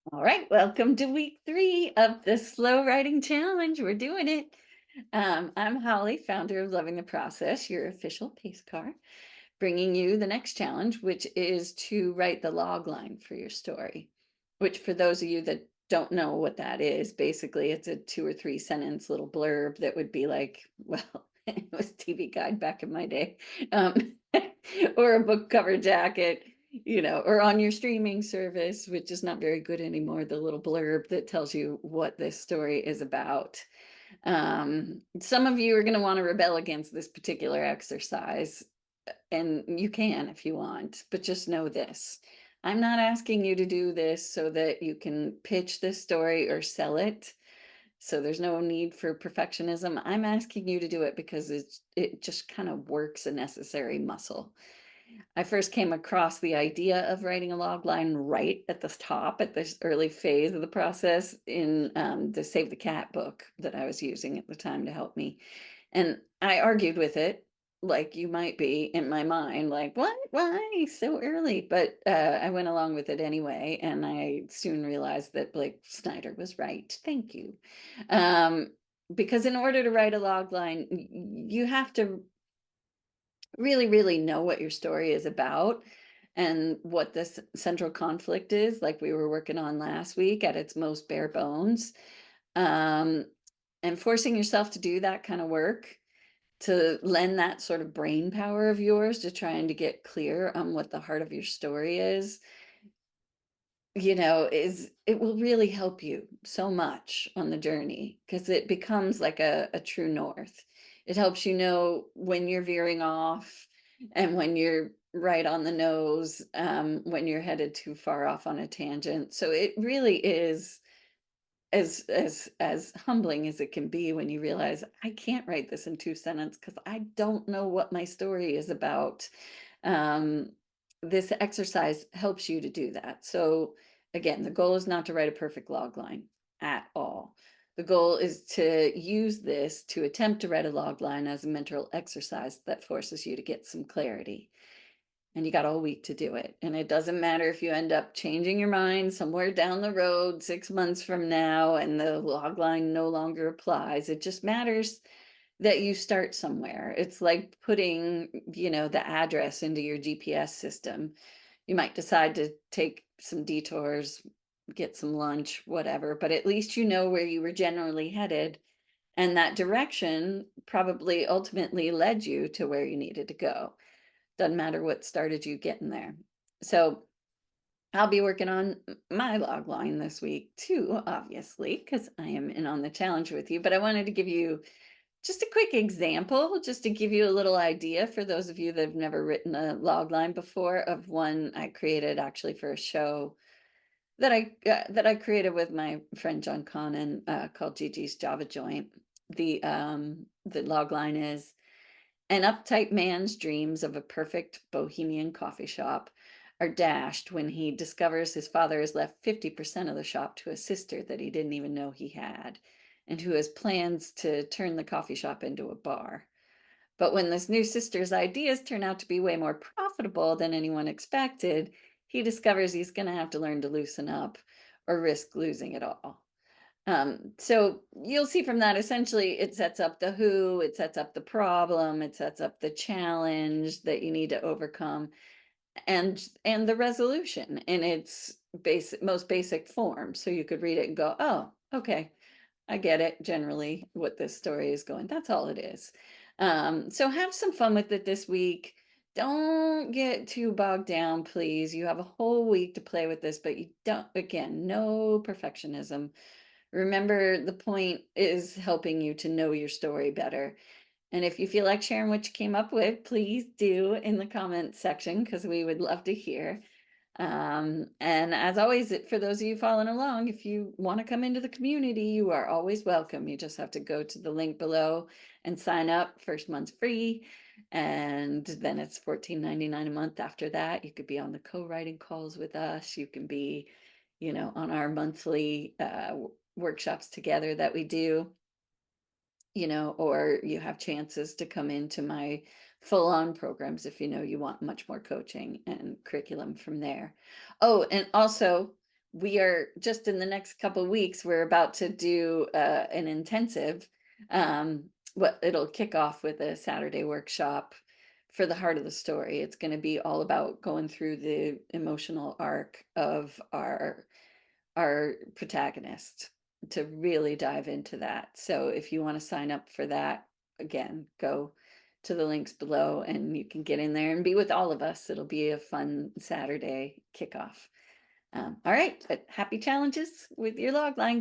All right, welcome to week 3 of the Slow Writing Challenge. We're doing it. I'm Holly, founder of Loving the Process, your official pace car, bringing you the next challenge, which is to write the log line for your story. Which, for those of you that don't know what that is, basically it's a 2 or 3 sentence little blurb that would be like, well, it was TV Guide back in my day, um, or a book cover jacket, or on your streaming service, which is not very good anymore, the little blurb that tells you what this story is about. Some of you are going to want to rebel against this particular exercise, and you can if you want, but just know this. I'm not asking you to do this so that you can pitch this story or sell it. So there's no need for perfectionism. I'm asking you to do it because it just kind of works a necessary muscle. I first came across the idea of writing a log line right at the top, at this early phase of the process, in the Save the Cat book that I was using at the time to help me. And I argued with it, like you might be in my mind, like, what? Why so early? But I went along with it anyway. And I soon realized that Blake Snyder was right. Thank you. Um, because in order to write a log line, you have to really know what your story is about and what this central conflict is, like we were working on last week at its most bare bones. Um, and forcing yourself to do that kind of work, to lend that sort of brain power of yours to trying to get clear on what the heart of your story is, it will really help you so much on the journey because it becomes like a true north. It helps you know when you're veering off and when you're right on the nose, when you're headed too far off on a tangent. So it really is as humbling as it can be when you realize I can't write this in 2 sentences because I don't know what my story is about. um, this exercise helps you to do that. So again, the goal is not to write a perfect log line at all. The goal is to use this to attempt to write a log line as a mental exercise that forces you to get some clarity. And you got all week to do it. And it doesn't matter if you end up changing your mind somewhere down the road 6 months from now and the log line no longer applies. It just matters that you start somewhere. It's like putting, the address into your GPS system. You might decide to take some detours, get some lunch, whatever, but at least you know where you were generally headed. And that direction probably ultimately led you to where you needed to go. Doesn't matter what started you getting there. So I'll be working on my log line this week too, obviously, because I am in on the challenge with you. But I wanted to give you just a quick example, just to give you a little idea for those of you that have never written a log line before, of one I created actually for a show that I created with my friend John Connon, called Gigi's Java Joint. The log line is: an uptight man's dreams of a perfect bohemian coffee shop are dashed when he discovers his father has left 50% of the shop to a sister that he didn't even know he had, and who has plans to turn the coffee shop into a bar. But when this new sister's ideas turn out to be way more profitable than anyone expected, he discovers he's going to have to learn to loosen up or risk losing it all. So you'll see from that, essentially, it sets up the who, it sets up the problem, it sets up the challenge that you need to overcome, and the resolution in its most basic form. So you could read it and go, oh, okay, I get it, generally what this story is going. That's all it is. So have some fun with it this week. Don't get too bogged down, please. You have a whole week to play with this, but you don't, again, no perfectionism. Remember, the point is helping you to know your story better. And if you feel like sharing what you came up with, please do in the comment section, because we would love to hear. And as always, for those of you following along, if you want to come into the community, you are always welcome. You just have to go to the link below and sign up. First month's free. And then it's $14.99 a month after that. You could be on the co-writing calls with us. You can be, on our monthly workshops together that we do, or you have chances to come into my full-on programs if you want much more coaching and curriculum from there. Oh, and also, we are just in the next couple weeks, we're about to do an intensive. What it'll kick off with a Saturday workshop for the heart of the story. It's going to be all about going through the emotional arc of our protagonist to really dive into that. So if you want to sign up for that, again, go to the links below and you can get in there and be with all of us. It'll be a fun Saturday kickoff. All right, but happy challenges with your log line.